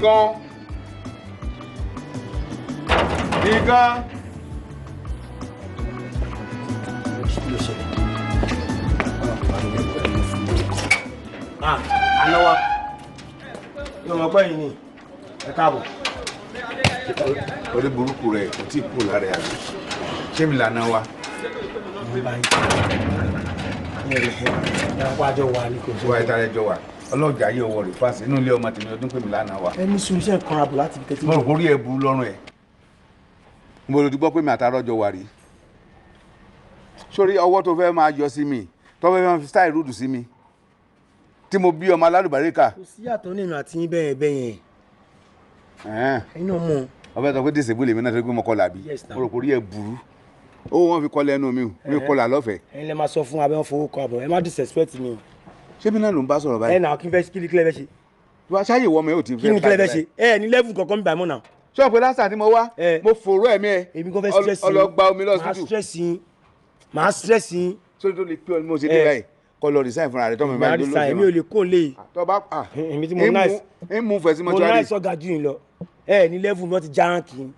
Igan. Àná wa. Yóò mọ̀ pé yìí ni. Ẹ káàbọ̀. Orí burúkú rẹ̀ kò tí ì kú lára ẹ̀ àbí. Ṣé mi lànà wa? Wájọ wa ni kò sí. Wá ìta rẹ̀ jọ wà. Ọlọ́jà yóò wọ rè fásitì inú ilé ọmọ tèmi ọdún pé mi lànà wa. Ẹni sùn iṣẹ́ kan rabò láti fi kẹ́tí. Mo rò kórí ẹ̀ burú lọ́rùn ẹ̀. Mo lò ti gbọ́ pé mi àtàrọ̀ jọ wà rí. Sórí ọwọ́ tó fẹ́ máa yọ sí mi, tó fẹ́ máa fi style rúdù sí mi. Tí mo bí ọmọ alálùbáríkà. Kò sí yàtọ̀ ní ìrìn àti yín bẹ́ẹ̀ bẹ́ẹ̀ yẹn. Ẹ̀yin náà mọ̀. Ọbẹ̀ tó pé dìsèbú lèmi náà tó gbé mọ́ kọlà bí. Mo rò kórí ẹ̀ burú. Ó wọ́n fi kọ́lẹ̀ ẹnu mi ò kọlà lọ́fẹ̀ẹ́. Ẹ̀yin lè máa sọ fún abẹ́ wọn fowó kọ àbọ̀ ẹ má disrespect mi o. Ṣé bí náà ló ń bá sọ̀rọ̀ báyìí? Ẹ náà kí ni kílẹ̀ fẹ́ ṣe. Wá ṣáyè wọ́n mi ò tí kí ni kílẹ̀ fẹ́ ṣe. Ẹ ní level kankan mi báyìí mọ́ náà. Ṣé o pé lásán tí mo wá mo fòrò ẹ̀mí ẹ̀ èmi kò fẹ́ stress yín ọlọ́gba omi lọ́sítù. Màá stress yín. Sórí tó lè pé ọ ní mo ṣe dé báyìí kọ́ lọ resign fúnra rẹ̀ tọ́mọ ìbáraẹni ló lóṣèlú. Èmi ò lè kó lè. Èmi tí mo nice. Mú fẹ̀ sí mo mọ́túárì. nice ọ̀gá jù yín lọ. Ẹ ní level mi wọ́n ti já hàn kí n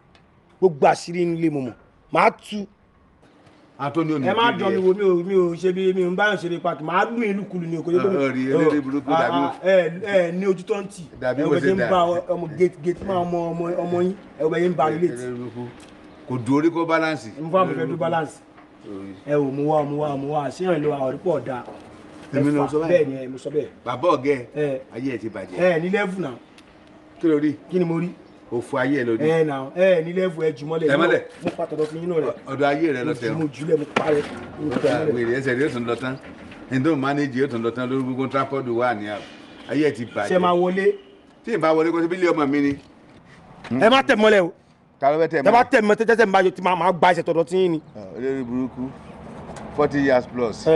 gbogbo àṣírí nílé mo mọ̀ màá tú. Antonio ní ẹ má dán mi wo mi ò ṣe bí mi ò ń bá yàn ṣeré pàtó màá lù yín lùkulù ní òkòyè lómi. Eré burúkú dàbí. Ẹ ní ojú tó ń tì. Dàbí wọ́n ṣe dà. ẹ wọ́n ṣe ń bá ọmọ gate máa ọmọ yín ẹ wọ́n yẹn ń ba ilé tì. Kò dùn orí kó balance. n fún àbẹ̀fẹ̀ tó balance. Ẹ ò mú wá ṣéyàn lọ àwọn ọ̀rẹ́pọ̀ ọ̀dà. Èmi ló sọ bẹ́ẹ̀ báyìí. ni mo sọ bẹ́ẹ̀. Bàbá ọ̀gẹ́ ayé ẹ̀ ti bàjẹ́. Ẹ ní level náà. Kí ló rí? Kí ni mo rí? Òfò ayé ẹ̀ ló dé. Ẹ ní level ẹ jù mọ́lẹ̀. Ẹ mọ́lẹ̀. Mo pàtọ́dọ̀ fún yín náà rẹ̀. Ọ̀dọ̀ ayé rẹ̀ lọ tẹ̀ mo jùlẹ̀ mo parẹ́. Wèrè ẹsẹ̀ rẹ̀ yóò tún lọ tán. Ẹni tó mánéjì yóò tún lọ tán lórí gbogbo trápọ́ọ̀dù wà ní ayé ẹ̀ ti bàjẹ́. Ṣé máa wọlé? Tí ì bá wọlé kó síbí ilé ọmọ mi ni. Ẹ má tẹ̀ mọ́lẹ̀ o. Ta ló fẹ́ tẹ̀ mọ́lẹ̀? Ẹ bá tẹ̀ mọ́ tẹ́tẹ́ máa yọ tí máa gba ẹsẹ̀ tọ̀dọ̀ tí yín ni. Olórí burúkú 40 years plus.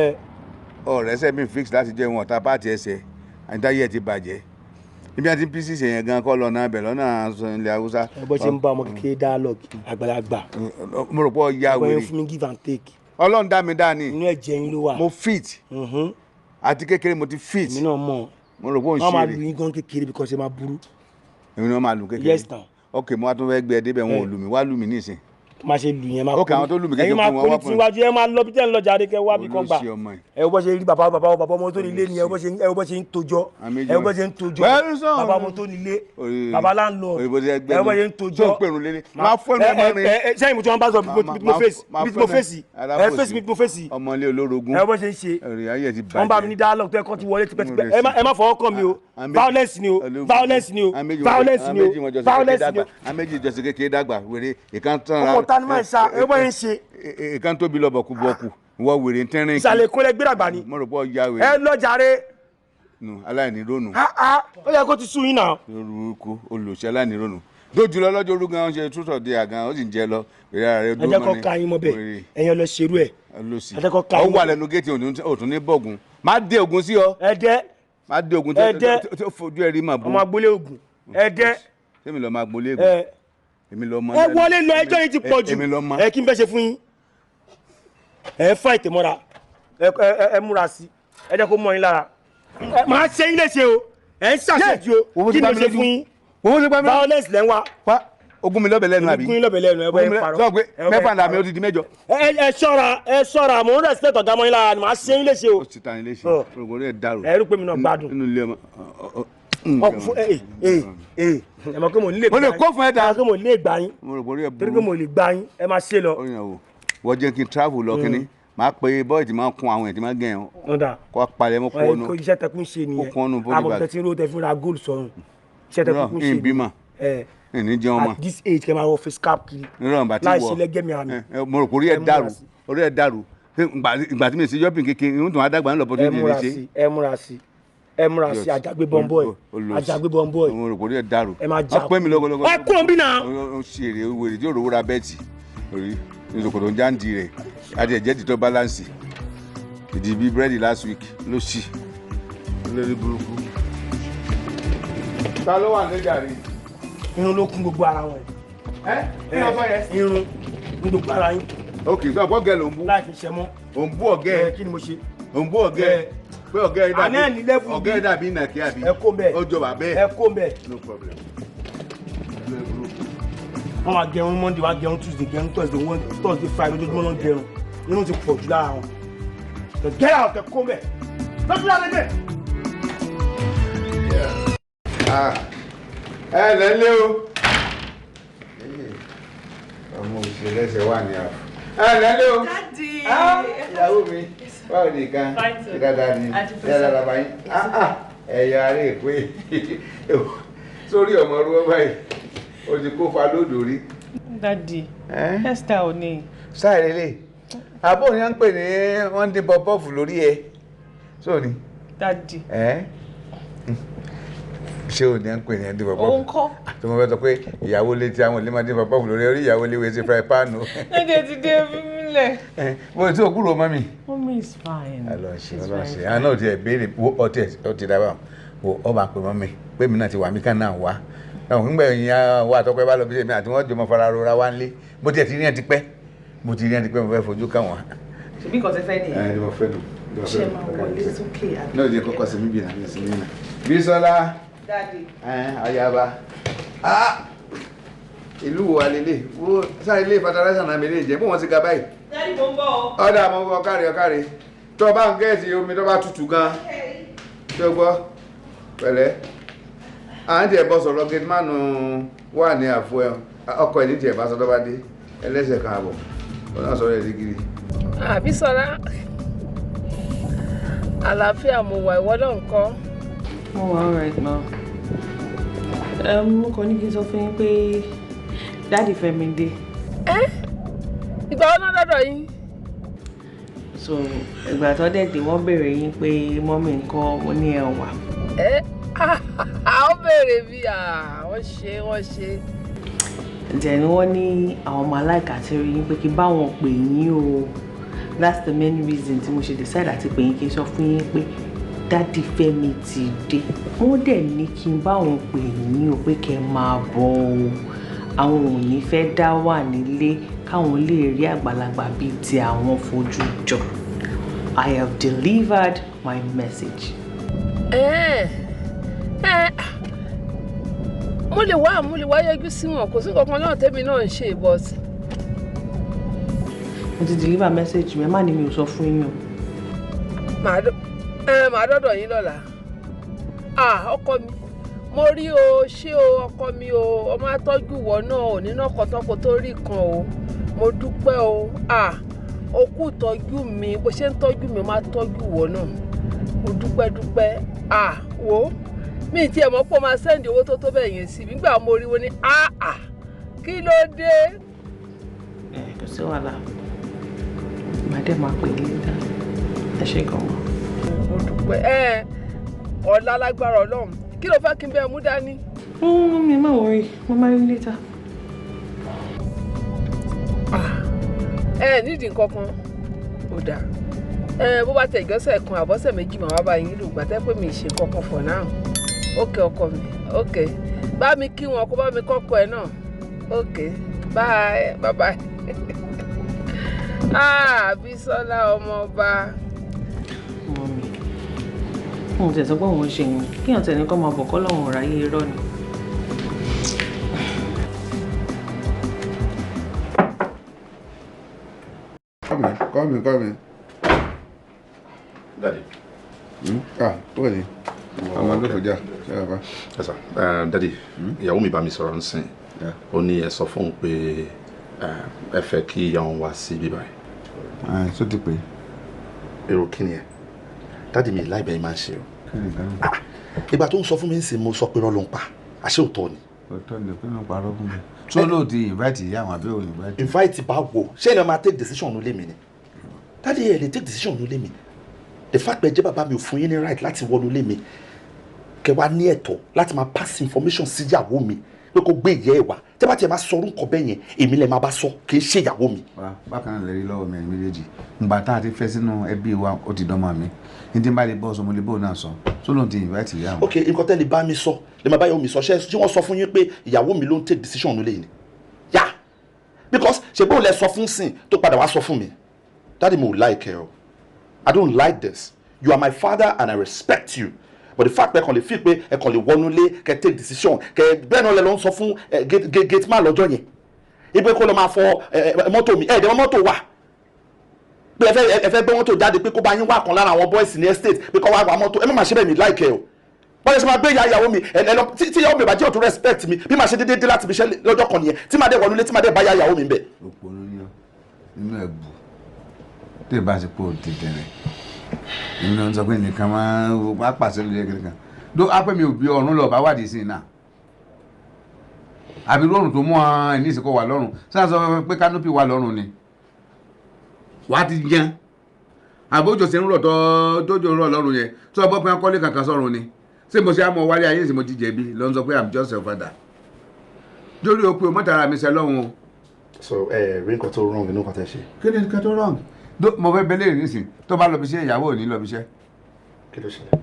Ọ̀rẹ́ ẹsẹ̀ mi fix láti jẹ́ wọn ọ̀tá pààtì ẹsẹ̀ àyíntayé ẹ̀ ti bàjẹ́. Ibi àti pieces yẹn gan kọ́ lọ́nà abẹ lọ́nà ilẹ̀ Haúsá. Ẹ bọ́ ṣe ń bá ọmọ kékeré dialogue àgbàlagbà. Mo rò pé ọ ya wèrè. Ọgbọ́n fún mi give and take. Ọlọ́run dá mi dá ni. Inú ẹ̀jẹ̀ yín ló wà. Mo fit. Àti kékeré mo ti fit. Èmi náà mọ̀. Mo rò pé òun ṣe wọ́n máa lu yín gan kékeré bí kò ṣe máa burú. Èmi náà máa lu kékeré. Yes now. Ok, mo wá tún fẹ́ gbé ẹ débẹ̀ wọn ò lù mí wá lù mí nísìn. Má ṣe lù yẹn máa kó. Ok, àwọn tó lù mí kékeré fún wọn wá fún mi. Ẹ̀yin máa kó ní tiwájú ẹ máa lọ bí tẹ́ ń lọ jáde kẹ́ wá bí kan gbà. Ẹ wo bó ṣe rí bàbá ọmọ tó nílé ni ẹ wo bó ṣe ń tojọ́. Ẹ wo bó ṣe ń tojọ́. Bàbá ọmọ tó nílé. Bàbá láńlọ. Ẹ wo bó ṣe ń tojọ́. Tó ń pèrún lélẹ̀. Máa fọ́ mi máa rìn. Sẹ́yìn mo tí wọ́n bá sọ bí mo fèsì. Ẹ fèsì mi bí mo fèsì. Ọmọlé olórogún. Ẹ wo bó ṣe ń ṣe. Wọ́n bá mi ní dialogue tó ẹ kọ́ ti wọlé tipẹ́tipẹ́. Ẹ má fọwọ́ kàn mí o. Violence ni o. Violence ni o. Violence ni o. Violence ni o. Àméjì ìjọsìn kékeré dàgbà wèrè ìkàntàn. Ọmọ ta ni máa ń sa ẹ bọ́ yẹn ń ṣe. Ìkan tóbi lọ bọ̀kú wọ wèrè tẹ́rìn. Ìsàlẹ̀ kó lẹ gbéra ni. Mo rò pé ọ ya wèrè. Ẹ lọ jàre. Aláìní rónù. Ó yẹ kó ti sú yín náà. Lórúkọ olùṣẹ́ aláìní rónù. Dójú lọ lọ́jọ́ orúkọ àwọn ṣe tútọ̀ dé àgàn ó sì ń jẹ lọ. Ẹ jẹ́ kó ka yín mọ́ bẹ́ẹ̀. Ẹ̀yin lọ ṣerú ẹ̀. Ẹ jẹ́ kó ka yín mọ́. Ó wà lẹ́nu géètì òtún ní bọ̀gùn. Má dé ògùn sí ọ. Ẹ dẹ́. Má dé ògùn tó fojú ẹ rí mà bó. Ọmọ agbolé ògùn. Ẹ dẹ́. Sẹ́mi lọ máa gbolé ògùn. Èmi lọ mọ. Ẹ wọlé lọ ẹjọ́ yìí ti pọ̀ jù. Ẹ kí n fẹ́ ṣe fún yín. Ẹ fà ètè mọ́ra. Ẹ múra sí. Ẹ jẹ́ kó mọ́ yín lára. Màá ṣe yín léṣe o. Ẹ ń ṣàṣejù o. Kí ni mo ṣe fún yín? Violence lẹ́ ń wá. Ogun mi lọ́bẹ̀ lẹ́nu àbí. Ogun mi lọ́bẹ̀ lẹ́nu ẹ bọ́ ẹ parọ́. Sọ pé mẹ́fà náà mi ó ti di mẹ́jọ. Ẹ ṣọ́ra mo ń respect ọ̀gá mọ́ yín lára ni màá ṣe yín léṣe o. Ó ti ta ni léṣe. Ògùn rẹ̀ dàrú. Ẹ rí pé mi náà gbádùn. Nínú ilé ọmọ. Ẹ mọ̀ pé mo lè gbà yín. Mo lè kó fún ẹ dáa. Ẹ mọ̀ pé mo lè gbà yín. Mo rò pé orí ẹ burú. Torí pé mo lè gbà yín ẹ máa ṣe lọ. Wọ́n jẹ́ kí n travel lọ kínní. Màá pe bọ́ọ̀ì tí máa ń kun àwọn ẹ̀ tí máa ń gẹ̀ ẹ́. Kó palẹ̀ mọ́ kó ọ̀nù. Iṣẹ́ tẹkùn ṣe nìyẹn. Kó ọ̀nù bọ́ọ̀lì bàtà. Àbọ̀ tẹ̀sí tẹ fún ra gold sọ̀rùn. Iṣẹ́ tẹkùn ṣe nìyẹn. Ẹni jẹ́ ọmọ. At this age kẹ́ máa wọ face cap kiri. Láì ṣe lẹ́gẹ̀mí àmì. Mo rò pé orí ẹ̀ dàrú. Ìgbà tí mi ṣe yọ́pìn kékeré ìhun tó wá dàgbà ńlọ bọ́tí ìdílé ṣe. Ẹ múra sí àjàgbé bọ́ńbọ́ì. Àjàgbé bọ́ńbọ́ì. Mo rò pé orí ẹ̀ dàrú. Ẹ máa jà. Ọpẹ́ mi lọ́gọ́lọ́gọ́. Ẹ kúrò bí náà. Ó ṣe èrè wèrè tí òróró ra bẹ́ẹ̀tì. Orí ìṣòkòtò ń jáǹdì rẹ̀. Adìẹ jẹ́ títọ́ báláǹsì. Ìdí bíi búrẹ́dì last week ló ṣì. Olórí burúkú. Ta ló wà níjà rí? Irun ló kún gbogbo ara wọn. Kí ló sọ yẹn? Irun ní gbogbo ara yín. Ok, sọ ọ̀pọ̀ gẹ̀ ló ń bú. Láì fi ṣe mọ́. Ò ń bú ọ̀gẹ́ ẹ̀. Kí ni mo ṣe? Ò ń bú ọ̀gẹ́ ẹ̀. pé ọ̀gá ẹ̀ dàbí ìnàkí àbí ó jọba bẹ́ẹ̀ ẹ kó bẹ́ẹ̀ no problem. wọ́n máa gẹrun Monday wá gẹrun Tuesday gẹrun Thursday Friday lójoojúmọ́ náà gẹrun inú ti pọ̀ jù lára wọn get out ẹ kó bẹ́ẹ̀ lọ́sùn láti bẹ́ẹ̀. ẹ lẹ́lẹ́ o ọmọ òṣèré ẹsẹ̀ wà ní àfọ. ẹ lẹ́lẹ́ o ìyàwó mi báwo ni nǹkan ṣe dáadáa ni dáadáa la bá yín ẹ̀yà ara èkó sórí ọmọ ọdún báyìí o ti kó fa lódò rí. Daddy hairstyle ni. sáà lélẹ̀ àbò ni wọ́n ń pè ní wọ́n dín pọ́pọ́ọ̀fù lórí ẹ sóòní. Daddy. ṣé o ní à ń pè ní ẹni dín pọ́pọ́ọ̀fù. òun kọ́. tí mo fẹ́ sọ pé ìyàwó létí àwọn olè máa dín pọ́pọ́ọ̀fù lórí orí ìyàwó léwé sí fry pan o. ẹ̀jẹ̀ ti dé mílẹ̀. mo ti òkúrò mọ́mì. Mommy is fine. ọlọ́ọ̀ṣẹ́ àná òtí ẹ̀ béèrè ọtí dábàá wo ọba pè mọ́mì pé mi náà ti wà mí kàn náà wá nígbà yẹn wà tọpẹ bá lọ bí sèmi àti wọn jọmọ fara rora wá nílé bó tiẹ̀ ti rí ẹ̀ ti pẹ́ mo fẹ́ fojú kàn wọ́n. ṣèbí nǹkan tẹ fẹ́ nìyẹn. ẹ ẹ mo fẹ́ lò. ṣe máa wọlé sókè àbí. náà jẹ́ kọ́kọ́ sí mi bìnnà ní sinmi náà. Bísọ́lá ayaba ìlú wo alele wo sáré ilé fatalaisa náà mi lè jẹ bó wọn ti ga báyìí. Daddy mo ń bọ̀ o. ọ̀dà mo bọ̀ ọ̀kàrẹ̀ tó o bá ń gẹ̀ẹ́sì omi tó bá tutù gan tó o gbọ́ pẹ̀lẹ́ à ń tiẹ̀ bọ́ sọ̀rọ̀ gẹ́tìmánu wà ní àfọ ẹ̀ ọkọ̀ ẹ̀ ní tiẹ̀ bá sọ tó bá dé ẹlẹ́sẹ̀ kan àbọ̀ ó náà sọ̀rọ̀ ẹ̀ sí gidi. Bísọ́lá àlàáfíà mo wà ìwọ náà ńkọ́. mo wà alright ma. mo kàn ní kí n sọ fún yín pé Daddy fẹ́ mi dé. ìgbà wo náà dọ́dọ̀ yín. so ìgbà tó dẹ̀ dé wọ́n béèrè yín pé mọ́mì ńkọ́ mo ní ẹ wà. ó béèrè bí wọ́n ṣe. Then wọ́n ní àwọn ọmọ aláìka tí rí yín pé kí báwọn pè yín o. That's the main reason tí mo ṣe decide àti pè yín kí n sọ fún yín pé Daddy Fẹ́mi ti dé. Wọ́n dẹ̀ ní kí n báwọn pè yín o pé kẹ́ máa bọ̀ o. Àwọn ò ní fẹ́ dá wà nílé káwọn lè rí àgbàlagbà bíi ti àwọn fojú jọ. I have delivered my message. mo lè wá yẹjú sí wọn kò sí kankan náà tẹ́mi náà ń ṣe ìbọ̀sì. mo ti deliver message mi ẹ má ní mi ò sọ fún yín o. màá dọ́dọ̀ yín lọ́la. ọkọ mi mo rí o ṣé o ọkọ mi o ọmọ atọ́jú wọ náà ò nínú ọkọ̀ tọ́kọ tó rí kan o mo dúpẹ́ o o kú tọ́jú mi bó ṣe ń tọ́jú mi máa tọ́jú wọ náà mo dúpẹ́ wo mi ti ẹ̀ mọ́ pọ̀ máa sẹ́ndì owó tó bẹ́ẹ̀ yẹn sí nígbà mo rí wọn ní kí ló dé. kò sí wàhálà màá dẹ̀ máa pè é níta ẹ ṣe gan mọ́. mo dúpẹ́ ọ̀la lágbára Ọlọ́run kí ló fẹ́ kí n bẹ́ẹ̀ mú dání. mi máa wọrí mo máa rí níta. nídìí nǹkan kan ò dáa bó bá tẹ̀ ìgbésẹ̀ kan àbọ̀sẹ̀ méjì màá wá bá yín lò gbàtẹ́ pé mi ì ṣe kankan for now. Okay, ọkọ mi. Okay. Bá mi kí wọn kó bá mi kọ́kọ́ ẹ náà. Okay. Bye. Bísọ́lá ọmọ ọba. Mọ́mí. Mo tẹ̀ sọ pé òun ṣe yẹn. Kíyàn tẹ̀ ní kọ́ máa bọ̀ kọ́ lọ́wọ́ ráyé irọ́ ni. Come in. Daddy. What is it? Àwọn agbẹ́fọ̀já ṣe é bá. Yes sir. Daddy, ìyàwó mi bá mi sọ̀rọ̀ nsìn. Ó ní ẹ sọ fún un pé ẹ fẹ́ kí ìyá wọn wá sí bíbá yìí. Sọ ti pé. Èrò kí ni ẹ? Daddy mi láìbẹ̀ yìí máa ń ṣe o. Ìgbà tó ń sọ fún mi ń sìn mo sọ pé irọ́ ló ń pa. Àṣé òótọ́ ni. Òótọ́ ni pé ló ń parọ́ fún mi. Tó ló ti invite ìyá àwọn àbẹ́ òní invite. Invite bá wò. Ṣé ẹni máa take decision nílé mi ni? Daddy ẹ lè take decision nílé mi. The fact pé jẹ́ bàbá mi ò fún yín ní right láti wọnú ilé mi. Kẹ wá ní ẹ̀tọ́ láti máa pass information sí ìyàwó mi pé kó gbé ìyá ẹ̀ wá tẹ́ bá tiẹ̀ máa sọ orúkọ bẹ́ẹ̀ yẹn èmi lè máa bá sọ kì í ṣe ìyàwó mi. bákan náà lè rí lọ́wọ́ mi ẹ̀yin méjèèjì ǹgbà tá a ti fẹ́ sínú ẹbí wa ó ti dánmọ́ mi ní tí n bá lè bọ́ sọ mo lè bó náà sọ tó lóun ti invite ìyá wọn. ok nǹkan tẹ́ lè bá mi sọ lè máa bá ìyàwó mi sọ ṣé wọ́n sọ fún yín pé ìyàwó mi ló ń take decision nílé yìí ni yá because ṣe bóun lẹ sọ fún sìn tó padà wá sọ fún mi dáàdi mi ò like ẹ o I don't like this You are my father and I respect you. But the fact that I feel pé ẹ kàn lè wọnú lé kẹ́ take decision kẹ́ bẹ́ẹ̀ náà lẹ lọ sọ fún gate man lọ́jọ́ yẹn. Ipe kó lọ máa fọ mọ́tò mi ẹ̀ dẹ̀ mọ́tò wà. Pé ẹ fẹ́ gbé mọ́tò jáde pé kó bá yín wá kan lára àwọn boys ní estate pé kó wá gba mọ́tò ẹ má máa ṣe bẹ́ẹ̀ mi like ẹ o. Bọ́lá ṣe máa gbé ìyàwó mi tí ìyàwó mi bá jẹ́ òtún respect mi bí máa ṣe déédéé láti fi ṣe lọ́jọ́ kan nìyẹn tí máa dé wọnú lé tí máa dé bá ìyàwó mi bẹ̀. Òpònú ni ọ inú ẹ bù tí ì bá ṣe pé o ti tẹ̀lé èmi náà ń sọ pé nìkan máa pàṣẹ lóye kankan ló apẹ́ mi ò bí ọ̀run lọ bá wádìí sí i náà àbí lọ́rùn tó mú ọ ní ìsìnkú wà lọ́rùn sáà sọ pé kánópì wà lọ́rùn ni wàá ti yan àbójò sí ń rọ̀ tójò ń rọ̀ lọ́rùn yẹn tó ọbọ̀ pé wọ́n kọ́lé kankan sọ̀rùn ni ṣé mo ṣe àmọ́ wálé ayé ìsìn mo ti jẹ̀bi ló ń sọ pé I'm just your father lórí o pé o mọ́tara mi ṣe lọ́hùn o. So rí nǹkan tó wrong nínú nǹkan tẹ́ ṣe. Kí ni nǹkan tó wrong mo fẹ́ bẹ́lẹ̀ nísìn tó bá lọ bí iṣẹ́ ìyàwó ò ní lọ bí iṣẹ́. Kí ló ṣẹlẹ̀?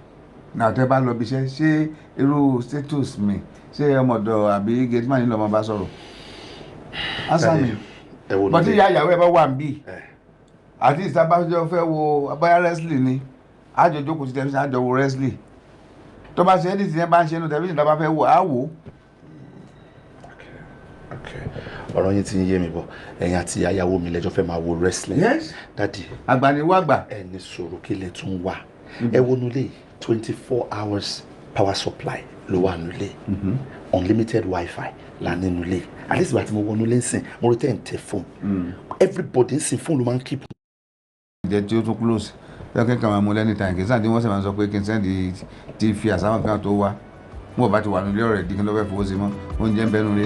náà tẹ́ bá lọ bí iṣẹ́ ṣé irú status mi ṣé ọmọdọ̀ àbí gate man ní lọ́mọ bá sọ̀rọ̀ answer mi bọ́tí ìyá ìyàwó ẹ bá wà ń bì àti ìsàbájọ fẹ́ wo abáyá wrestling ni àjọ jókòó sí tẹlifíṣàn àjọ wo wrestling tó bá ṣe ẹni tí ẹ bá ń ṣe inú tẹlifíṣàn tó bá fẹ́ wo á wò ó. Ọ̀rọ̀ yín ti ń yé mi bọ̀ ẹ̀yin àti ìyàwó mi lẹ́jọ́ fẹ́ máa wo wrestling. Yes. Dádì. Àgbà ni wá gbà. Ẹni sọ̀rọ̀ kí lẹ tún wà. Ẹ wo nulẹ̀ 24 hours power supply ló wà nulẹ̀. Unlimited wifi là ní nulẹ̀. At least ìgbà tí mo wọ nulẹ̀ ń sìn mo rí tẹ̀ ń tẹ fóònù. Everybody ń sìn fóònù ló máa ń keep. Ìjẹ́ tí ó tún close lọ́kẹ́ kan máa mú lẹ́ni tàn kì í sáà tí wọ́n sì máa sọ pé kí n sẹ́ndì tí fi àsáwọn kan tó wá mo bá ti wà nílé ọ̀rẹ́ dín kí n lọ́fẹ́ fowó sí mọ́ oúnjẹ ń bẹ́nu lé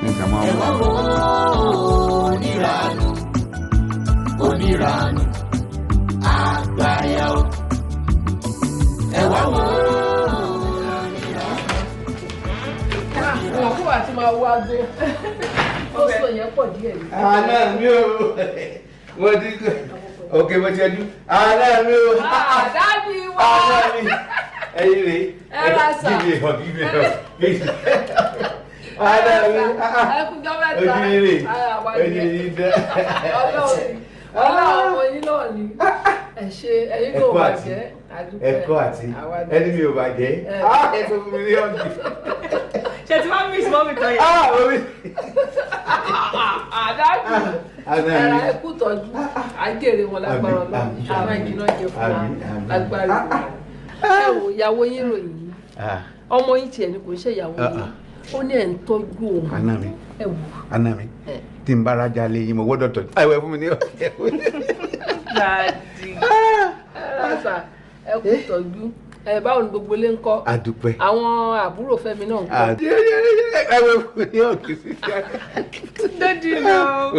ní nǹkan máa ń wà. Onírànù àgbáyà o ẹwà wo wọn kó àti máa wá gbé ó sọ yẹn pọ̀ díẹ̀ ni. àná mi ò mo ti òkè mo ti ẹjú àná mi ò. dábì wá. àná mi ẹyin rè ẹ ra sà give me hug. àná mi ẹkúnjọ mẹ́ta ojú rè ojú rè dẹ. ọlọ́run ọmọ yín náà ni ẹ ṣe ẹyin kò bàjẹ́ ẹ̀kọ́ àti ẹni mi ò bàjẹ́ ẹ tó fún mi ní ọ̀gbìn. ṣe tí wọ́n mí ìsúnmọ́ mi tán yẹn. omi. àdájú ẹ̀rọ ẹkú tọ́jú àjèrè wọn lágbára ọlọ́run àwọn ìdíná jẹ fún wa lágbára ọlọ́run ìyàwó yín ròyìn yìí ọmọ yín tiẹ̀ ni kò ń ṣe ìyàwó yín ó ní ẹ̀ ń tọ́jú òun ẹ̀ wò. àná mi tí n bá rajà lè yín mo gbọ́dọ̀ tọ́jú àìwẹ̀ fún mi ní ọ̀gbìn. Dàdí. ẹ kú tọ́jú báwo ni gbogbo ilé ń kọ́. A dúpẹ́. àwọn àbúrò Fẹ́mi náà ń kọ́. ẹwẹ fún mi ní ọ̀gbìn sí i. Dàdí náà.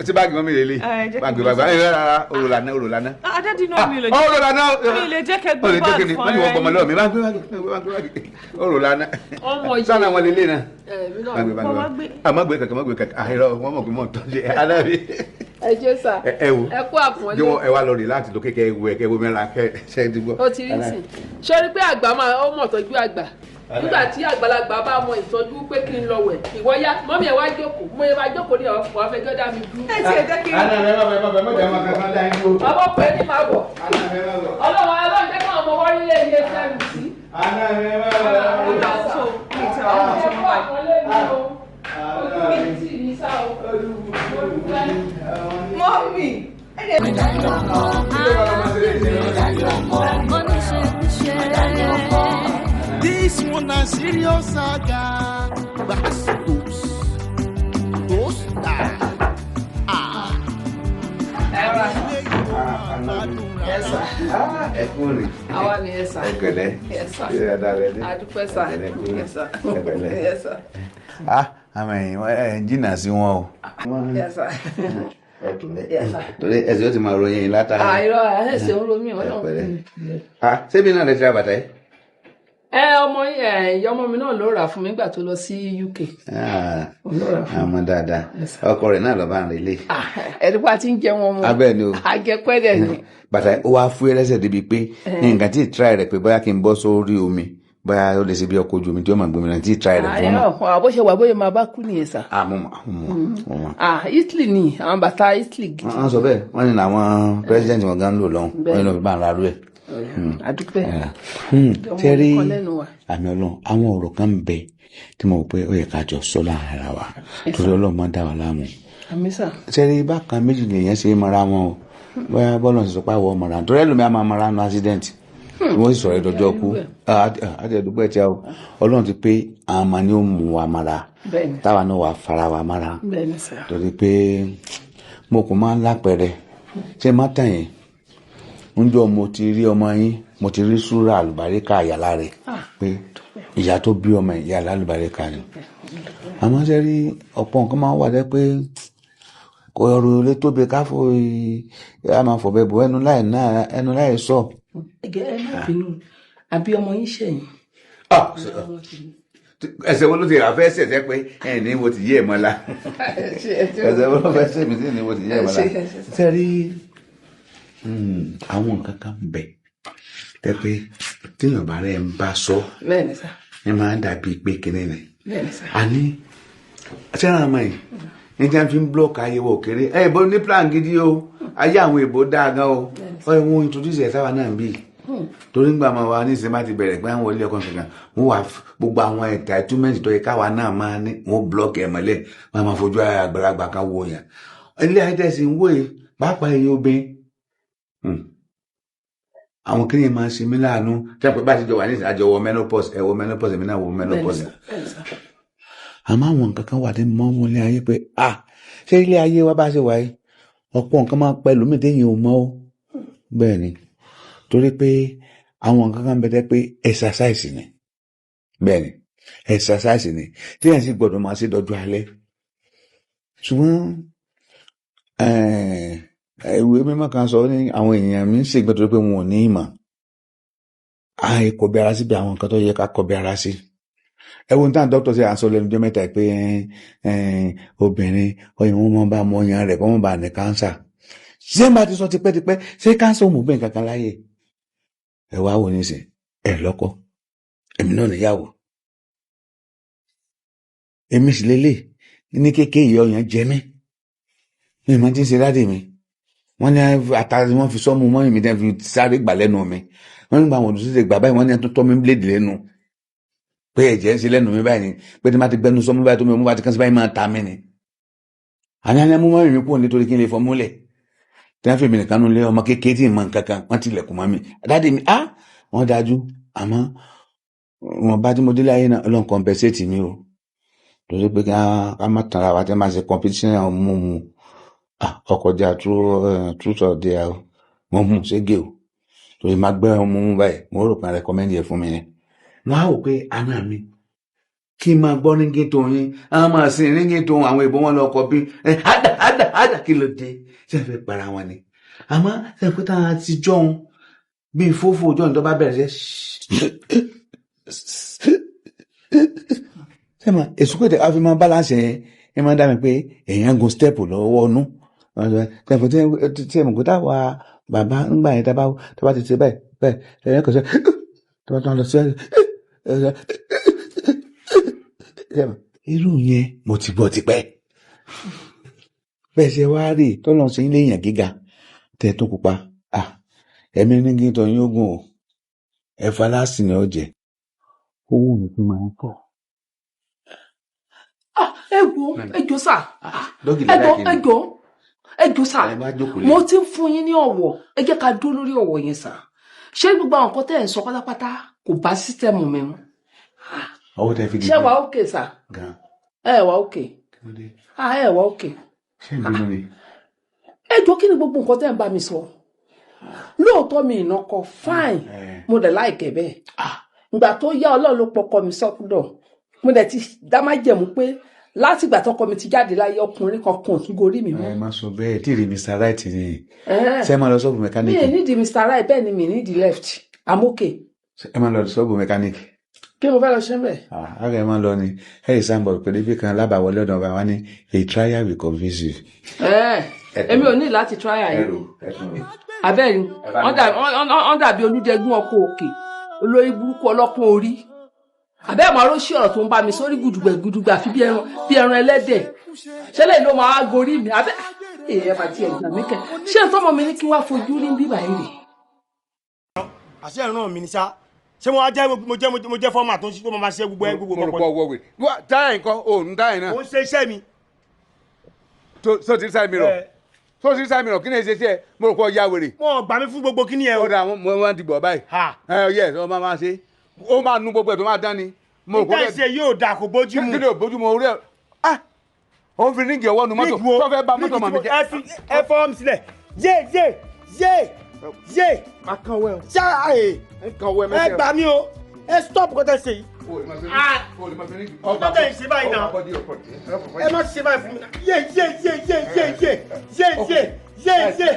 tí báàgì mọ́ mi lè lè báàgì rárá òrùlànà. Dàdí náà mi lè jẹ́ òrùlànà. mi lè jẹ́ kẹ́ gbé báàgì fún ẹ. wọ́n ní wọ́n gbọmọ lọ́wọ́ mi báàgì òrùlànà. ọmọ yìí sáà wọn lè lè náà. àmọ́ gbé kankan àìrọ wọn mọ̀ pé mọ̀ tó ṣe alábi. ẹ jẹ́ sà ẹ kú àpọ́nlé. ẹ wá lọ rí láti lókè kẹ ewu ẹ kẹ wo mẹ́ra kẹ ṣe é dìbò. ó ti rí sí i ṣé rí pé àgbà máa ó mọ̀ tọ́jú àgbà nígbà tí àgbàlagbà bá mọ ìtọ́jú pé kí n lọ wẹ̀ ìwọ yá mọ́mí ẹ̀ wá jókòó mo yẹ máa jókòó ní ọ̀fọ̀ afẹ́jọ́ dá mi dúró. ẹ ti ẹ jẹ́ kí n. àná rẹ má bẹ mọ kankan dá yín dúró. bàbá pé ní máa bọ̀. àná rẹ má bọ. ọlọ́run jẹ́ káwọn ọmọ wọ́n nílé ilé iṣẹ́ mi sí. àná rẹ má bọ. ọ̀dà tó ìtẹ̀ ọ̀hún ẹ tó kú ń bá àpọ́nlé mi o ojú mi tì ní sá o mọ́mì. This one a serious saga. Those die. Yes, sir. ẹ kú rè. Àwa ni yes, sir. ẹ pẹ̀lẹ́. Yes, sir. ṣé ẹ dára ẹ dé. Adúpẹ́ sà. Yes, sir. ẹ pẹ̀lẹ́. Yes, sir. àmọ́ ẹ̀yin jìnnà sí wọn o. Yes, sir. ẹ pẹ̀lẹ́. Yes, sir. torí ẹsẹ̀ ó ti máa ròyìn látara. Àìrọ̀ ẹ̀ṣẹ̀ ń ro mí ẹ ọ̀nà. pẹ̀lẹ́. ṣébi náà lè ti ra bàtà yìí. Ọmọ ìyá ọmọ mi náà ló rà fún mi nígbà tó lọ sí UK. àmọ́ dáadáa ọkọ rẹ̀ náà lọ bá ń relé. Ẹ̀dùpá ti ń jẹ wọn mọ́. abẹ́ ni o. Àjẹpẹ́dẹ̀ ni. bàtà ó wá fún ẹlẹ́sẹ̀ débi pé nǹkan tí ì tíráì rẹ̀ pé bóyá kí n bọ́ sórí omi bóyá ó lè ṣe bí ọkọ̀ ojú omi tí ó máa gbómi náà tí ì tíráì rẹ̀ fún mi. Bó ṣe wà bóyá máa bá kú nìyẹn sà. mo mọ̀. Italy ni àwọn bàtà Italy gidi. wọ́n sọ bẹ́ẹ̀ wọ́n ní àwọn president wọn gan ń lò lọ́hùn wọ́n ní wọ́n fi bá ń rarú ẹ̀. àdúpẹ́. Tẹ́rí àmì ọlọ́run àwọn ọ̀rọ̀ kan ń bẹ tí mo rò pé ó yẹ ká jọ sọ láàrin ara wa torí ọlọ́run máa ń dá wa láàmú. Tẹ́rí bákan méjì lèèyàn ṣe é mara wọn o bóyá bọ́ọ̀lù ṣe sọ pé àwọn ọmọ rà torí ẹlòmíà máa mara nù accident wọ́n sì sọ̀rọ̀ ìdọ́jọ́ kú àti ẹ̀dúgbẹ́ tí a o ọlọ́run ti pé àwọn ọmọ ni ó mú wa mara táwa náà wà fara wa mara torí pé mo kò máa ń lápẹẹrẹ ṣé má tàn yín ńjọ́ mo ti rí ọmọ yín mo ti rí súrà àlùbáríkà àyàlá rẹ̀ pé ìyá tó bí ọmọ ìyá àlùbáríkà ni àmọ́ ṣe rí ọ̀pọ̀ nǹkan máa ń wà dé pé kò ọ̀rọ̀ lè tóbi káfọ́ a máa fọ̀ bẹ́ẹ̀ bọ̀ ẹnu láì sọ. ẹ má bínú àbí ọmọ yín ṣẹ̀yìn. ẹsẹ̀ wo ló ti rà fẹ́ ṣẹ̀ṣẹ̀ pé ẹ̀ ní mo ti yé ẹ̀ mọ́ la ẹsẹ̀ wo ló fẹ́ ṣẹ̀ mí sí ní mo ti yé ẹ̀ mọ́ la ṣe rí àwọn nǹkan kan bẹ̀ tẹ́ pé tíyàn bá rẹ̀ ń bá sọ ẹ máa ń dàbí pé kíní ni àní ṣé àwọn ọmọ yìí ní tí wọ́n fi ń blọ́ọ̀kì ayéwo òkèrè ìbò ní plan gidi o ayé àwọn ìbò dáa gan o wọ́n introduce ẹ̀ sáwa náà bí torí ń gbà máa wá ní ìsinmi láti bẹ̀rẹ̀ pé àwọn ilé ọkọ̀ kankan wọ́n wà gbogbo àwọn entitlement tó yẹ káwa náà máa ní wọ́n blọ́ọ̀kì ẹ̀ mọ́lẹ̀ wọ́n máa fojú àgbàlagbà kan wo yàn ilé ayétẹ̀sí ń wòye pàápàá ẹ̀yìn obìnrin àwọn kí ni máa ṣe mí láàánú tí wọ́n pẹ́ bá ti jọ wà ní àjọwọ́ menopause ẹ̀wọ̀ menopause èmi náà wọ menopause àmọ́ àwọn nǹkan kan wà ní mọ́ ilé ayé pé ṣé ilé ayé wa bá ṣe wà yìí ọ̀pọ̀ nǹkan máa pẹ́ lómi téèyàn ò mọ̀ ó bẹ́ẹ̀ ni torí pé àwọn nǹkan kan bẹ̀rẹ̀ pé exercise ni bẹ́ẹ̀ ni exercise ni téèyàn sì gbọ́dọ̀ máa ṣe dọ́jú alẹ́ ṣùgbọ́n ìwé mímọ́ kan sọ ní àwọn èèyàn mi ń ṣègbè torí pé wọn ò ní ìmọ̀ àìkọ̀bí ara sí bí àwọn nǹkan tó yẹ ká kọ̀bí ara sí ẹwọ́n tí àwọn dókítà ṣe à ń sọ lẹ́nu jẹ́ mẹ́ta pé obìnrin ọyàn wọn máa bá mọ ọyàn rẹ̀ kọ́ mọ́ bá ní káńsà ṣé bá ti sọ tipẹ́tipẹ́ ṣé káńsà ò mú bẹ́ẹ̀ kankan láyè ẹ wá wò nísìn ẹ lọ́kọ èmi náà níyàwó èmi sì lélẹ̀ ní kékeré ọyàn jẹ mí mi máa ti ń ṣe dáàdì mi wọ́n ní àtàrí wọ́n fi sọ́mù mọ́ mi dẹ́n fi sáré gbà lẹ́nu mi wọ́n nígbà àwọn òdùsí gbà báyìí wọ́n ní ẹtún tọ́ mi bléèdì lẹ́nu pé ẹ̀jẹ̀ ń ṣe lẹ́nu mi báyìí ni pé tí má ti gbẹnu sọ́mù báyìí tó mi mú bá ti kán sí báyìí máa ta mí ni. àní àní mú mọ́mí mi kúrò nítorí kí n lè fọ́ múlẹ̀ tí wọ́n fi mi nìkan nulẹ̀ ọmọ kékeré tí ì mọ nǹkan kan wọ́n ti lẹ̀kùn mọ́ mi dáàdì mi wọ́n dájú àmọ́ wọn bá tí mo délé ayé náà ọlọ́run compensate mi o torí pé ká má tara wa tí wọ́n máa ṣe competition mú mu ọkọjà truth or dare wọn mú ségè o torí máa gbẹ ọmọ mú báyìí mo rò pé recommend yẹ fún mi yẹn wọn á wò pé àná mi kí n máa gbọ́ ríngì tó yín àwọn máa sin ríngì tó àwọn ìbọn wọn lọ kọ bí ádà kí ló dé ṣe fẹ́ para wọn ni àmọ́ ṣe pé táwọn ti jọun bíi fófó jọun tó bá bẹ̀rẹ̀ ṣe máa èso pé a fi máa balance yẹn ẹ máa dá mi pé èèyàn gun step lọ́wọ́ ọnú tẹ̀fọ́ tí ẹ̀mùkú táwa bàbá ńgbà yẹn tábà ti ṣe bẹ́ẹ̀ ẹ̀yẹ́ kò ṣe tábà tó ń lọ sí irú yẹn mo ti gbọ́ tipẹ́ bẹ́ẹ̀ ṣe wá rí tọ́lọ́ sí ilé èèyàn gíga tẹ̀ tó pupa ẹ̀mí ní kí n tọ́ yín ogun o ẹ̀fà láàsì ni ó jẹ owó mi fi máa ń pọ̀. ẹjọ sà ẹjọ sà mo ti ń fún yín ní ọ̀wọ̀ ẹ jẹ́ ká dúró lórí ọ̀wọ̀ yẹn sà ṣé gbogbo àwọn nǹkan tẹ́ ẹ̀ ń sọ pátápátá kò bá sísítẹ́ẹ̀mù mi mu. ọwọ́ tẹ́ fi dìbò ṣé wà ókè sà ẹ wà ókè ẹ wà ókè. ṣé ìbínú ni. ẹjọ kí ni gbogbo nǹkan tẹ́ ẹ̀ ń bá mi sọ lóòótọ́ mi ìnákọ fine mo dẹ̀ láìkẹ́ bẹ́ẹ̀ ìgbà tó yá ọlọ́run ló pọkọ mi sọ́kúdọ̀ mo dẹ̀ ti dá má jẹ̀mú pé láti ìgbà tọkọ mi ti jáde láyé ọkùnrin kankan tún gorí mi mọ́. ẹ má sọ bẹ́ẹ̀ tí rí Mr. Right ni ṣé ẹ máa lọ sọ́ọ̀bù mẹkáníìkì. mi ò nídìí Mr. Right bẹ́ẹ̀ ni mi nídìí left I'm okay. ẹ máa lọ sọ́ọ̀bù mẹkáníìkì. kí mo fẹ́ lọ ṣe bẹ́ẹ̀. ara ẹ máa lọ ni ẹ̀yìn sáńbọ̀ pẹ̀lú ibi kan lábàwọlé ọ̀dọ̀ ọba wa ní a trial will convince you. èmi ò ní láti trial yìí abẹ́ni wọ́n dàbí olùdẹ́gún ọkọ̀ òkè olórí burúkú ọlọ́pọ̀ orí àbẹ́ àmọ́ arósí ọ̀rọ̀ tó ń bá mi sórí gùdùgbẹ̀ àfi bí ẹran ẹlẹ́dẹ̀ ṣẹlẹ̀ ló máa gorí mi àbẹ́ èèyàn bá tiẹ̀ gbà mí kẹ́ ṣé n tọ́mọ mi ní kí wá fojú rí bíbá yìí rè. àṣẹ ìran mi ni ṣá ṣé mo jẹ́ fọ́ọ̀mà tó máa ṣe gbogbo mo rò pọ̀ wọ̀wé táyà nǹkan òun táyà náà. mo ń ṣe iṣẹ́ mi. so ti sáì mìíràn kí ni èsì ẹ mo rò pọ̀ ya wèrè. wọn gbà mí fún gbogbo kí ni ẹ o. ó dà mo máa ń dìbò báyìí. yẹ ọ máa ṣe ó máa nu gbogbo ẹ̀ tó máa dán ni. nígbà ìṣe yóò dà kò bójú mu. kí ni ò bójú mu orí ẹ ó fi ríngì ọwọ́ nu mọ́tò tó fẹ́ bá mọ́tò mọ̀ mi jẹ́. ẹ fọwọ́ mi sílẹ̀ yé akànwé o. ṣá ẹ gbà mí o ẹ stop kọ́tẹ́ ṣe yìí. ọjọ́ tẹ̀ ń ṣe báyìí náà ẹ má ṣe báyìí fún mi náà yé.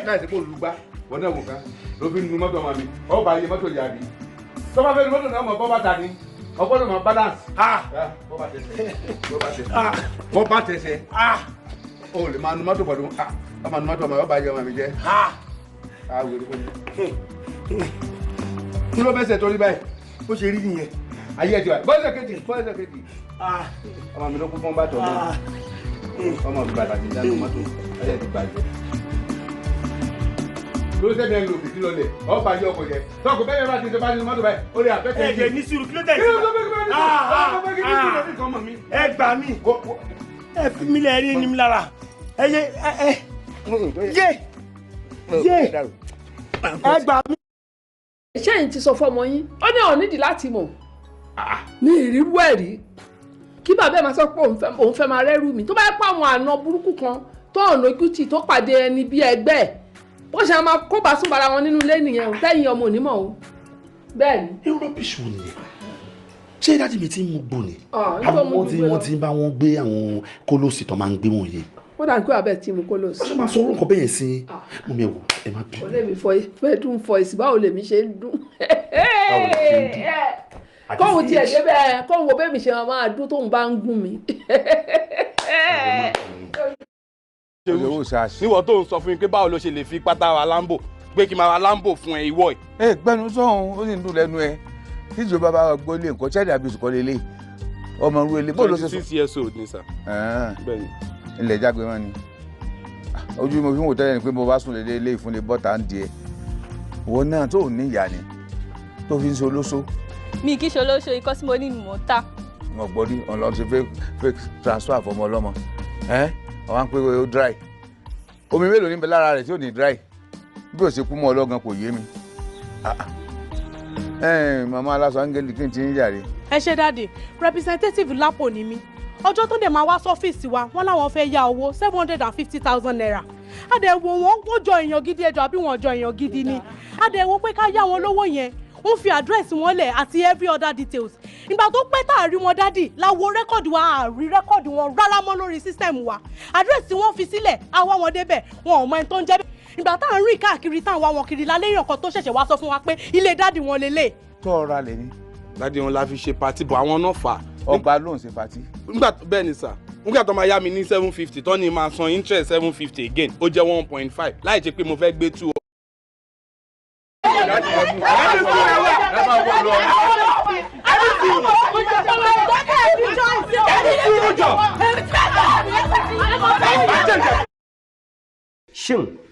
láì sí kó lùgbà wọn náà wò ká ló fi nu mọ́tò ọmọ mi ọ bá yẹ mọ́tò yà bí tó bá fẹ́ nu mọ́tò náà mọ̀ bọ́ bàtà ni ọgbọ́dọ̀ mọ̀ balance. bọ́ bá tẹ̀sẹ̀ o lè máa nu mọ́tò pẹ̀lú ọmọ nu mọ́tò ọmọ yóò bá yẹ ọmọ mi jẹ́. kí ló fẹsẹ̀ torí báyìí ó ṣe rí nìyẹn. ayé ẹ ti wá bọ́ọ̀sẹ̀ kejì ọmọ mi ló kú fún bàtọ̀ mọ́ ọmọ mi bàtà ti dáná mọ́tò ayé ẹ ti bàjẹ́. ló sẹ́ni ẹ̀ ń lo òbí lọ́lẹ̀ ọ̀ bá yẹ ọkọ̀ yẹ tọkọ bẹ́ẹ̀ bá ti ṣe bá ti mọ́tò báyìí ó lè àfẹ́ kẹ́kẹ́. ẹ ní sùúrù kí ló tẹ̀ ẹ gbà mí ẹ fi mí lẹ̀ rí ni mi lára ẹ yé ẹ gbà mí. ṣé yìí ti sọ fọmọ yín ó ní ọ̀nídìí láti mọ̀ ní ìrírú ẹ̀ rí kí bàbá ẹ̀ máa sọ pé òun fẹ́ máa rẹ́rù mi tó bá yẹ pé àwọn àna burúkú kan tó ọ̀nà ojútì tó pàdé ẹni bí ẹgbẹ́ ẹ̀ bó ṣe máa kó bàásùn bara wọn nínú ilé nìyẹn o tẹ́yìn ọmọ onímọ̀ o bẹ́ẹ̀ ni. irú rọ́bìṣì wo nìyẹn ṣé dájú mi ti ń mú gbò ni àwọn wọ́n ti ń bá wọn gbé àwọn kólóòsì tó máa ń gbé wọn yìí. ó dà pé abẹ́ tí mo kólóòsì. ṣé máa sọ orúkọ bẹ́ẹ̀ yẹn sí mo mi ẹ̀wò ẹ má bí. olèmi fẹ́ẹ́dún fọyìsì báwo lèmi ṣe ń dún. kóhun tiẹ̀ débẹ̀ kóhun wo bẹ́ẹ̀ mi ṣe máa dún tóun bá ń gún mi. níwọ̀n tó ń sọ fún mi pé báwo ló ṣe lè fi pátá wa lambo pé kí n máa wa lambo fún ẹ ìwọ ẹ. ẹ gbẹnu sọhún ó sì ń dùn lẹ́nu ẹ tíjọba bá gbọ́ ilé nǹkan child abuse kọ́ lélẹ̀ ọmọ irú ilé bóòlù ṣe sọ. 26 years old ni sir. bẹ́ẹ̀ni. ilẹ̀ jágbe mọ́ ni ojú mo fi ń wò tẹ́lẹ̀ ni pé mo bá sùn lé ilé ìfúnni bọ́tà ń di ẹ wọn náà tó ní ìyá ni tó fi ń ṣe olóṣó. mi kì í ṣe olóṣó ikọ́ tí mo ní ni mò ń tà. wọn gbọ́ rí ọ̀nà ṣe fake transfer fọmọ ọlọ́mọ àwọn pé ó dry omi mélòó níbẹ̀ lára rẹ̀ tí ò ní dry bí ó ṣe kú mọ́ ọlọ́gan kò yé mi. màmá aláṣọ áńgẹ́lì kí n ti ń yàrá. ẹ ṣe dáàdì representative lápò ni mí ọjọ́ tó dẹ̀ máa wá sọ́fíìsì wa wọ́n láwọn fẹ́ yá owó 750,000 naira àdẹ̀wò wọ́n jọ èèyàn gidi ẹjọ́ àbí wọ́n jọ èèyàn gidi ni àdẹ̀wò pé ká yá wọn lówó yẹn wọ́n fi àdírẹ́sì wọn lẹ̀ àti every other details ìgbà tó pẹ́ tá a rí wọn dádì la wo rẹ́kọ̀dì wa àrí rẹ́kọ̀dì wọn rárá mọ́ lórí sísítẹ̀mù wa àdírẹ́sì wọn fi sílẹ̀ àwa wọn débẹ̀ wọn ò mọ ẹni tó ń jẹ́ bẹ́ẹ̀ ìgbà tá à ń rìn káàkiri tá à ń wá wọn kiri lálẹ́ èèyàn kan tó ṣẹ̀ṣẹ̀ wá sọ fún wa pé ilé dádì wọn lélẹ̀. tó ọ̀rọ̀ alẹ́ ni. dádì wọn la fi ṣe pati bọ̀ àwọn náà fà. ọgbà ló ń ṣe pati. bẹ́ẹ̀ ni sà nígbà tó máa yá mi ní 750 tó ní máa san interest 750 again ó jẹ́ 1.5 láì ṣe pé mo fẹ́ gbé 2. Shin